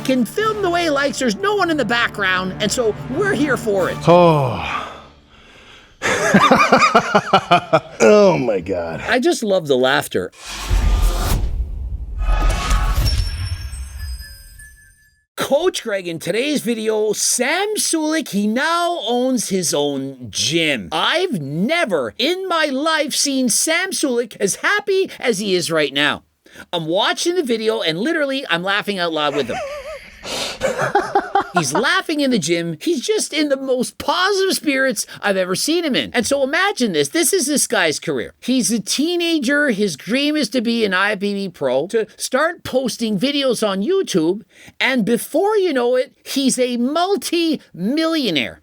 can film the way he likes. There's no one in the background, and so we're here for it. Oh. Oh my God. I just love the laughter. Coach Greg, in today's video, Sam Sulek, he now owns his own gym. I've never in my life seen Sam Sulek as happy as he is right now. I'm watching the video and literally I'm laughing out loud with him. He's laughing in the gym. He's just in the most positive spirits I've ever seen him in. And so imagine this. This is this guy's career. He's a teenager. His dream is to be an IFBB pro, to start posting videos on YouTube. And before you know it, he's a multi-millionaire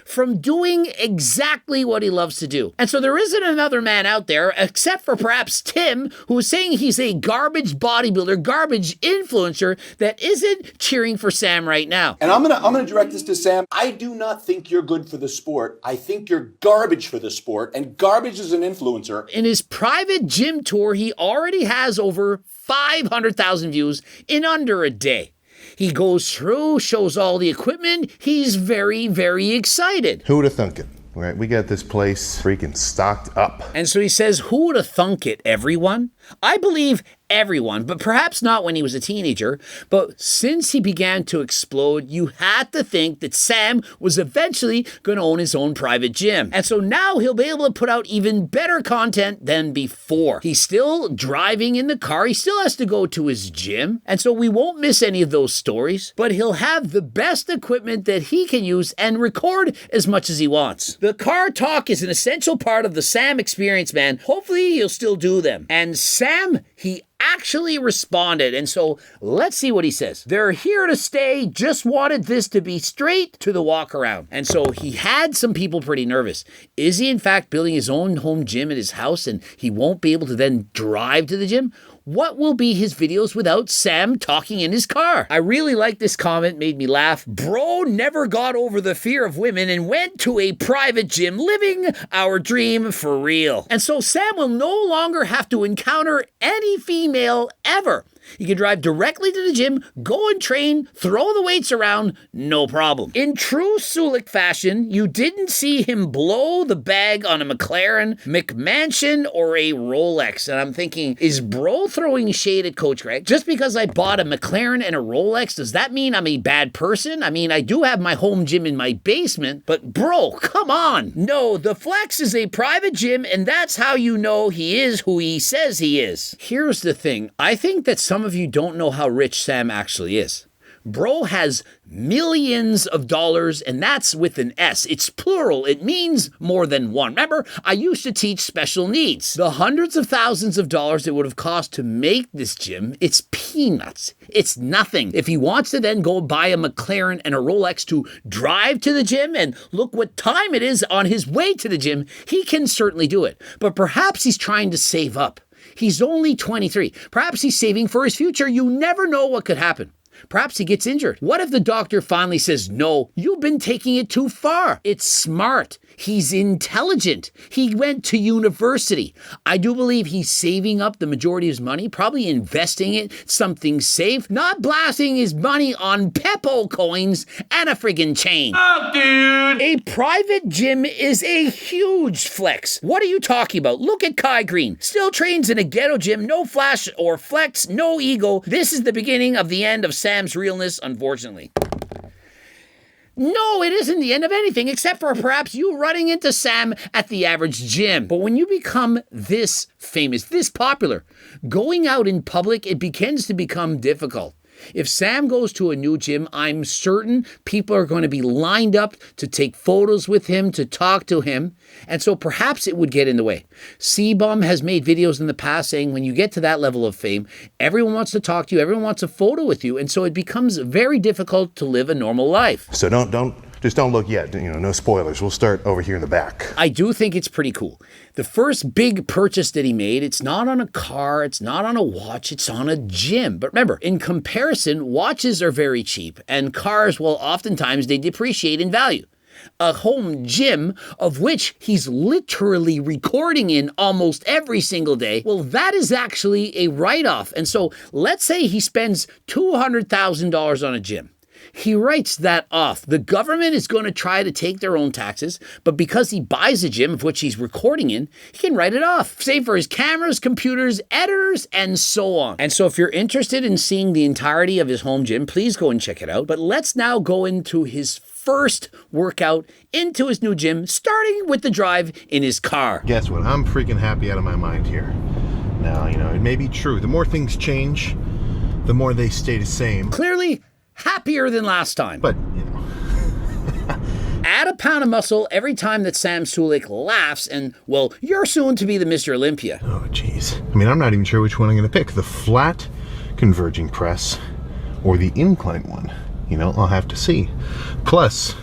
from doing exactly what he loves to do. And so there isn't another man out there, except for perhaps Tim, who is saying he's a garbage bodybuilder, garbage influencer, that isn't cheering for Sam right now. And I'm gonna direct this to Sam. I do not think you're good for the sport. I think you're garbage for the sport, and garbage is an influencer. In his private gym tour, he already has over 500,000 views in under a day. He goes through, shows all the equipment. He's very, very excited. Who would have thunk it? Right, we got this place freaking stocked up. And so he says, who would have thunk it, everyone? I believe everyone, but perhaps not when he was a teenager. But since he began to explode, you had to think that Sam was eventually going to own his own private gym. And so now he'll be able to put out even better content than before. He's still driving in the car. He still has to go to his gym. And so we won't miss any of those stories, but he'll have the best equipment that he can use and record as much as he wants. The car talk is an essential part of the Sam experience, man. Hopefully he'll still do them. And Sam, he actually responded, and so let's see what he says. They're here to stay, just wanted this to be straight to the walk around. And so he had some people pretty nervous. Is he in fact building his own home gym at his house and he won't be able to then drive to the gym? What will be his videos without Sam talking in his car? I really like this comment, made me laugh. Bro never got over the fear of women and went to a private gym, living our dream for real. And so Sam will no longer have to encounter any female ever. He can drive directly to the gym, go and train, throw the weights around, no problem. In true Sulek fashion, you didn't see him blow the bag on a McLaren, McMansion, or a Rolex. And I'm thinking, is bro throwing shade at Coach Greg? Just because I bought a McLaren and a Rolex, does that mean I'm a bad person? I mean, I do have my home gym in my basement, but bro, come on. No, the Flex is a private gym, and that's how you know he is who he says he is. Here's the thing. I think that some of you don't know how rich Sam actually is. Bro has millions of dollars, and that's with an S. It's plural. It means more than one. Remember, I used to teach special needs. The hundreds of thousands of dollars it would have cost to make this gym, it's peanuts. It's nothing. If he wants to then go buy a McLaren and a Rolex to drive to the gym and look what time it is on his way to the gym, he can certainly do it. But perhaps he's trying to save up. He's only 23. Perhaps he's saving for his future. You never know what could happen. Perhaps he gets injured. What if the doctor finally says, no, you've been taking it too far? It's smart. He's intelligent. He went to university. I do believe he's saving up the majority of his money, probably investing it, something safe, not blasting his money on Peppo coins and a friggin' chain. Oh, dude! A private gym is a huge flex. What are you talking about? Look at Kai Green. Still trains in a ghetto gym, no flash or flex, no ego. This is the beginning of the end of Sam's realness, unfortunately. No, it isn't the end of anything, except for perhaps you running into Sam at the average gym. But when you become this famous, this popular, going out in public, it begins to become difficult. If Sam goes to a new gym, I'm certain people are going to be lined up to take photos with him, to talk to him, and so perhaps it would get in the way. C-Bum has made videos in the past saying when you get to that level of fame, everyone wants to talk to you, everyone wants a photo with you, and so it becomes very difficult to live a normal life. So don't look yet, no spoilers. We'll start over here in the back. I do think it's pretty cool. The first big purchase that he made, it's not on a car, it's not on a watch, it's on a gym. But remember, in comparison, watches are very cheap, and cars, well, oftentimes they depreciate in value. a home gym of which he's literally recording in almost every single day, well, that is actually a write-off. And so let's say he spends $200,000 on a gym. He writes that off. The government is going to try to take their own taxes, but because he buys a gym of which he's recording in, he can write it off, save for his cameras, computers, editors, and so on. And so if you're interested in seeing the entirety of his home gym, please go and check it out. But let's now go into his first workout into his new gym, starting with the drive in his car. Guess what? I'm freaking happy out of my mind here. Now, it may be true. The more things change, the more they stay the same. Clearly happier than last time. But, Add a pound of muscle every time that Sam Sulek laughs and, well, you're soon to be the Mr. Olympia. Oh, jeez. I'm not even sure which one I'm going to pick. The flat converging press or the incline one. I'll have to see. Plus...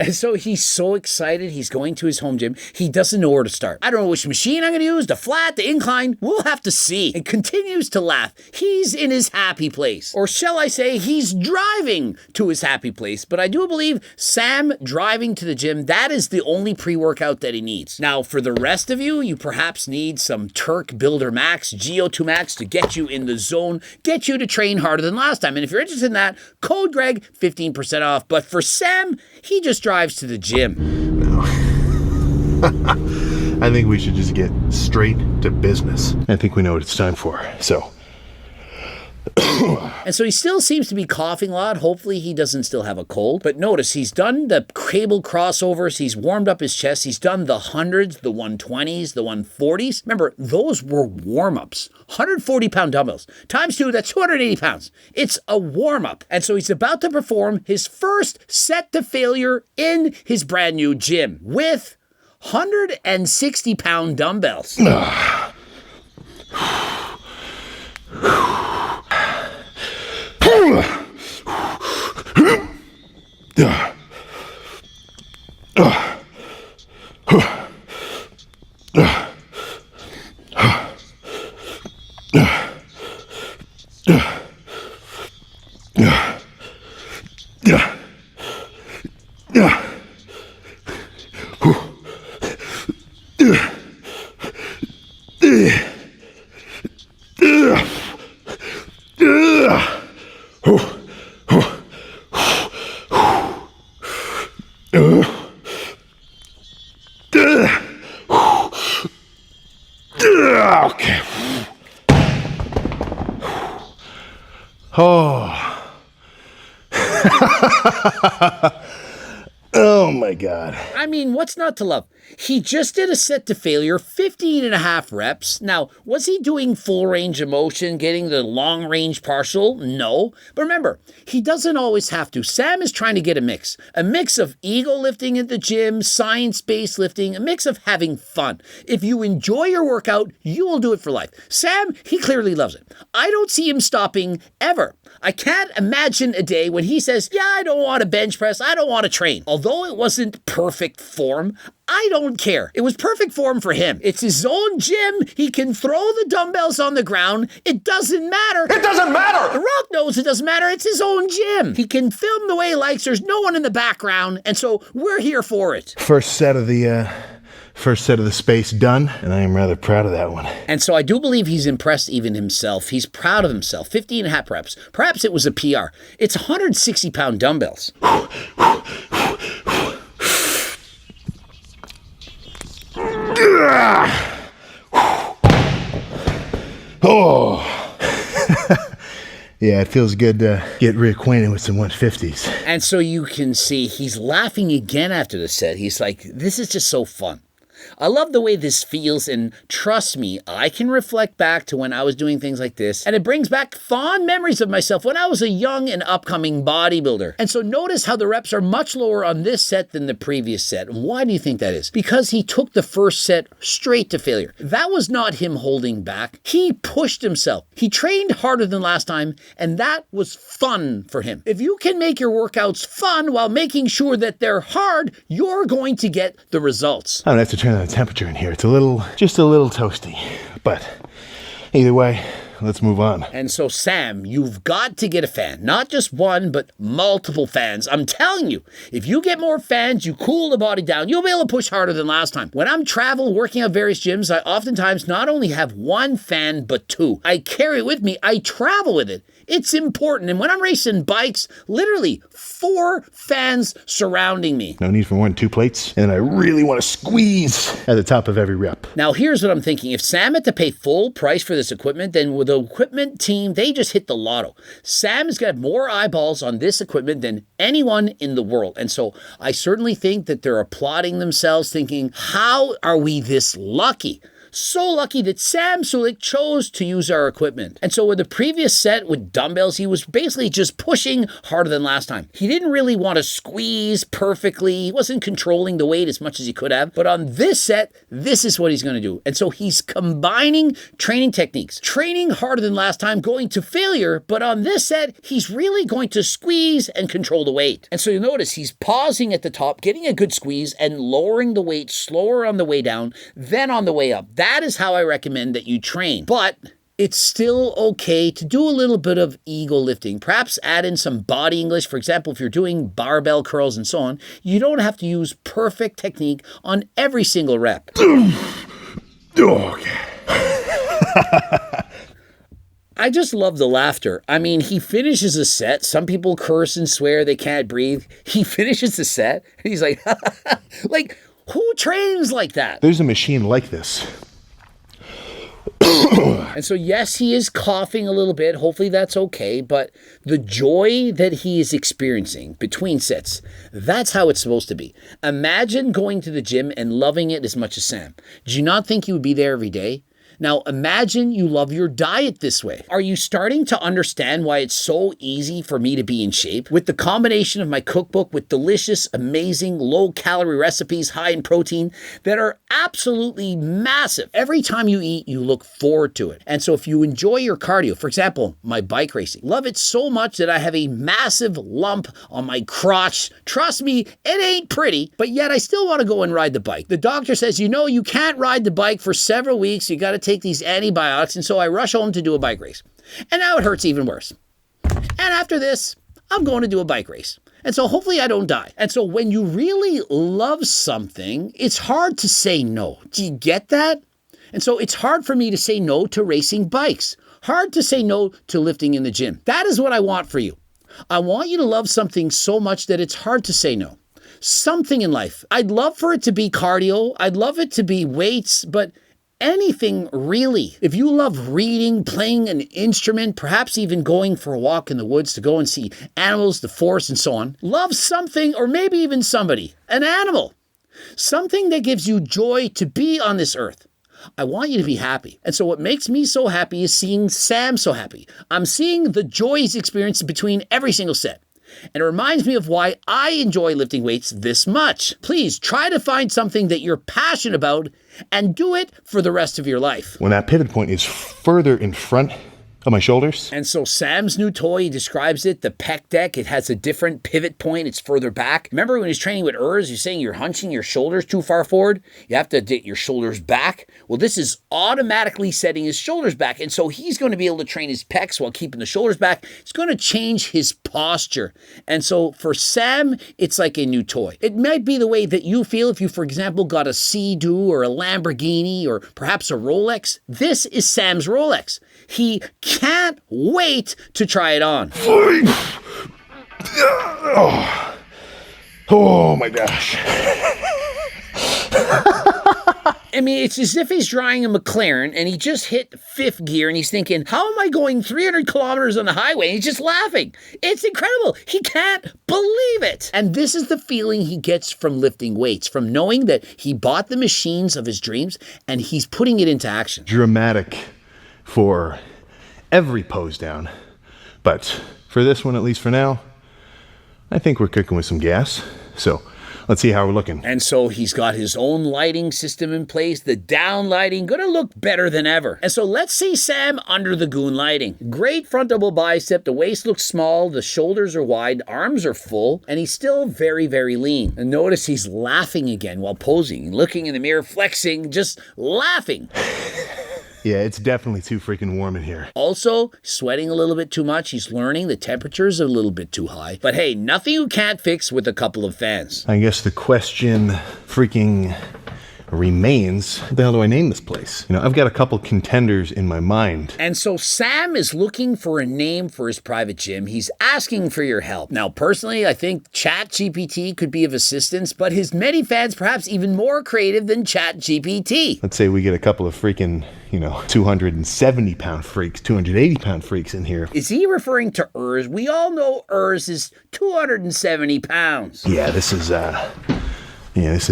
And so he's so excited. He's going to his home gym. He doesn't know where to start. I don't know which machine I'm going to use, the flat, the incline. We'll have to see. And continues to laugh. He's in his happy place. Or shall I say, he's driving to his happy place. But I do believe Sam driving to the gym, that is the only pre-workout that he needs. Now, for the rest of you, you perhaps need some Turk Builder Max, Geo2 Max to get you in the zone, get you to train harder than last time. And if you're interested in that, code Greg, 15% off. But for Sam, he just drives to the gym. No. I think we should just get straight to business. I think we know what it's time for. So. And so he still seems to be coughing a lot. Hopefully he doesn't still have a cold. But notice he's done the cable crossovers. He's warmed up his chest. He's done the 100s, the 120s, the 140s. Remember, those were warm-ups. 140-pound dumbbells. Times 2, that's 280 pounds. It's a warm-up. And so he's about to perform his first set to failure in his brand new gym with 160-pound dumbbells. Okay. Oh. Oh my God. I mean, what's not to love? He just did a set to failure, 15 and a half reps. Now, was he doing full range of motion, getting the long range partial? No. But remember, he doesn't always have to. Sam is trying to get a mix of ego lifting at the gym, science-based lifting, a mix of having fun. If you enjoy your workout, you will do it for life. Sam, he clearly loves it. I don't see him stopping ever. I can't imagine a day when he says, yeah, I don't want to bench press, I don't want to train. Although it wasn't perfect form, I don't care. It was perfect form for him. It's his own gym. He can throw the dumbbells on the ground. It doesn't matter. It doesn't matter! The Rock knows it doesn't matter. It's his own gym. He can film the way he likes. There's no one in the background. And so we're here for it. First set of the space done, and I am rather proud of that one. And so I do believe he's impressed even himself. He's proud of himself. 15 and a half reps. Perhaps it was a PR. It's 160-pound dumbbells. Oh. Yeah, it feels good to get reacquainted with some 150s. And so you can see he's laughing again after the set. He's like, this is just so fun. I love the way this feels, and trust me, I can reflect back to when I was doing things like this, and it brings back fond memories of myself when I was a young and upcoming bodybuilder. And so notice how the reps are much lower on this set than the previous set. And why do you think that is? Because he took the first set straight to failure. That was not him holding back. He pushed himself. He trained harder than last time, and that was fun for him. If you can make your workouts fun while making sure that they're hard, you're going to get the results. I don't have to turn on the temperature in here. It's just a little toasty. But either way, let's move on. And so, Sam, you've got to get a fan. Not just one, but multiple fans. I'm telling you, if you get more fans, you cool the body down, you'll be able to push harder than last time. When I'm traveling, working at various gyms, I oftentimes not only have one fan, but two. I carry it with me. I travel with it. It's important. And when I'm racing bikes, literally 4 fans surrounding me. No need for more than 2 plates. And I really want to squeeze at the top of every rep. Now, here's what I'm thinking. If Sam had to pay full price for this equipment, then with the equipment team, they just hit the lotto. Sam has got more eyeballs on this equipment than anyone in the world. And so I certainly think that they're applauding themselves, thinking, how are we this lucky? So lucky that Sam Sulek chose to use our equipment. And so with the previous set with dumbbells, he was basically just pushing harder than last time. He didn't really want to squeeze perfectly. He wasn't controlling the weight as much as he could have. But on this set, this is what he's going to do. And so he's combining training techniques, training harder than last time, going to failure. But on this set, he's really going to squeeze and control the weight. And so you'll notice he's pausing at the top, getting a good squeeze and lowering the weight slower on the way down, then on the way up. That is how I recommend that you train. But it's still okay to do a little bit of ego lifting. Perhaps add in some body English. For example, if you're doing barbell curls and so on, you don't have to use perfect technique on every single rep. Okay. I just love the laughter. I mean, he finishes a set. Some people curse and swear they can't breathe. He finishes the set and he's like, like, who trains like that? There's a machine like this. And so, yes, he is coughing a little bit. Hopefully that's okay. But the joy that he is experiencing between sets, that's how it's supposed to be. Imagine going to the gym and loving it as much as Sam. Do you not think you would be there every day? Now, imagine you love your diet this way. Are you starting to understand why it's so easy for me to be in shape? With the combination of my cookbook with delicious, amazing, low-calorie recipes high in protein that are absolutely massive. Every time you eat, you look forward to it. And so if you enjoy your cardio, for example, my bike racing, love it so much that I have a massive lump on my crotch. Trust me, it ain't pretty, but yet I still want to go and ride the bike. The doctor says, you know, you can't ride the bike for several weeks. You got to take these antibiotics, and so I rush home to do a bike race. And now it hurts even worse. And after this, I'm going to do a bike race. And so hopefully I don't die. And so when you really love something, it's hard to say no. Do you get that? And so it's hard for me to say no to racing bikes. Hard to say no to lifting in the gym. That is what I want for you. I want you to love something so much that it's hard to say no. Something in life. I'd love for it to be cardio. I'd love it to be weights, but anything really. If you love reading, playing an instrument, perhaps even going for a walk in the woods to go and see animals, the forest, and so on, love something or maybe even somebody, an animal, something that gives you joy to be on this earth. I want you to be happy. And so what makes me so happy is seeing Sam so happy. I'm seeing the joy he's experiencing between every single set. And it reminds me of why I enjoy lifting weights this much. Please try to find something that you're passionate about and do it for the rest of your life. When that pivot point is further in front of my shoulders. And so Sam's new toy, he describes it, the pec deck. It has a different pivot point. It's further back. Remember when he's training with Urs, you're saying you're hunching your shoulders too far forward? You have to get your shoulders back. Well, this is automatically setting his shoulders back. And so he's going to be able to train his pecs while keeping the shoulders back. It's going to change his posture. And so for Sam, it's like a new toy. It might be the way that you feel if you, for example, got a Sea-Doo or a Lamborghini or perhaps a Rolex. This is Sam's Rolex. He can't wait to try it on. Oh my gosh. I mean, it's as if he's driving a McLaren and he just hit 5th gear and he's thinking, how am I going 300 kilometers on the highway? And he's just laughing. It's incredible. He can't believe it. And this is the feeling he gets from lifting weights, from knowing that he bought the machines of his dreams and he's putting it into action. Dramatic for every pose down. But for this one, at least for now, I think we're cooking with some gas. So let's see how we're looking. And so he's got his own lighting system in place. The down lighting going to look better than ever. And so let's see Sam under the goon lighting. Great front double bicep. The waist looks small. The shoulders are wide. Arms are full. And he's still very, very lean. And notice he's laughing again while posing. Looking in the mirror, flexing, just laughing. Yeah, it's definitely too freaking warm in here. Also, sweating a little bit too much. He's learning the temperature's a little bit too high. But hey, nothing you can't fix with a couple of fans. I guess the question freaking remains, what the hell do I name this place? You know, I've got a couple contenders in my mind. And so Sam is looking for a name for his private gym. He's asking for your help. Now, personally, I think ChatGPT could be of assistance, but his many fans perhaps even more creative than ChatGPT. Let's say we get a couple of freaking, 270-pound freaks, 280-pound freaks in here. Is he referring to Urs? We all know Urs is 270 pounds. Yeah, this is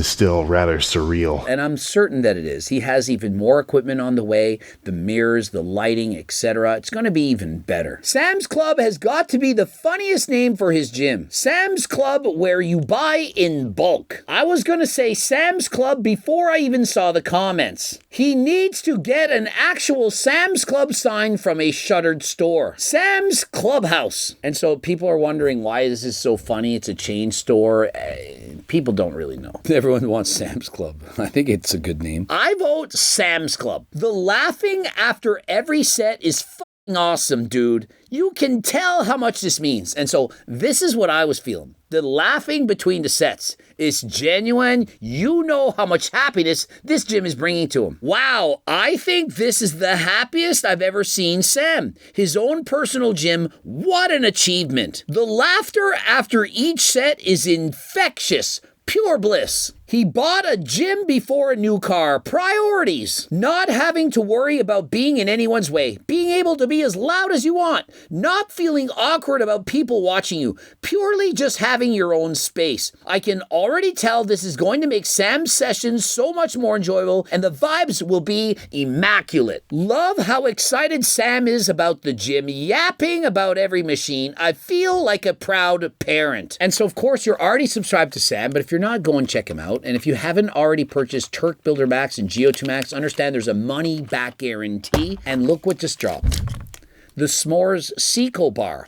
still rather surreal. And I'm certain that it is. He has even more equipment on the way, the mirrors, the lighting, etc. It's going to be even better. Sam's Club has got to be the funniest name for his gym. Sam's Club, where you buy in bulk. I was going to say Sam's Club before I even saw the comments. He needs to get an actual Sam's Club sign from a shuttered store. Sam's Clubhouse. And so people are wondering why this is so funny. It's a chain store. People don't really know. Everyone wants Sam's Club. I think it's a good name. I vote Sam's Club. The laughing after every set is fucking awesome, dude. You can tell how much this means. And so this is what I was feeling. The laughing between the sets is genuine. You know how much happiness this gym is bringing to him. Wow, I think this is the happiest I've ever seen Sam. His own personal gym, what an achievement. The laughter after each set is infectious. Pure bliss. He bought a gym before a new car. Priorities. Not having to worry about being in anyone's way. Being able to be as loud as you want. Not feeling awkward about people watching you. Purely just having your own space. I can already tell this is going to make Sam's sessions so much more enjoyable, and the vibes will be immaculate. Love how excited Sam is about the gym, yapping about every machine. I feel like a proud parent. And so, of course, you're already subscribed to Sam, but if you're not, go and check him out. And if you haven't already purchased Turk Builder Max and Geo2 Max, understand there's a money back guarantee. And look what just dropped. The S'mores Seco Bar.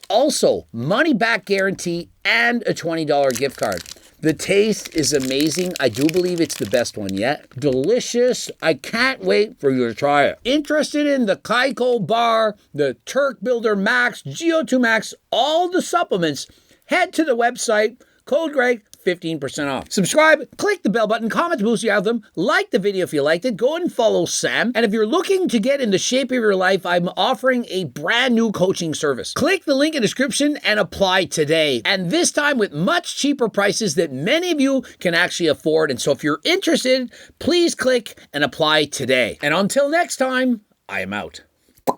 Also, money back guarantee and a $20 gift card. The taste is amazing. I do believe it's the best one yet. Delicious. I can't wait for you to try it. Interested in the Kaiko Bar, the Turk Builder Max, Geo2 Max, all the supplements, head to the website, code Greg, 15% off. Subscribe, click the bell button, comment to boost you out of them, like the video if you liked it, go and follow Sam. And if you're looking to get in the shape of your life, I'm offering a brand new coaching service. Click the link in the description and apply today. And this time with much cheaper prices that many of you can actually afford. And so if you're interested, please click and apply today. And until next time, I am out.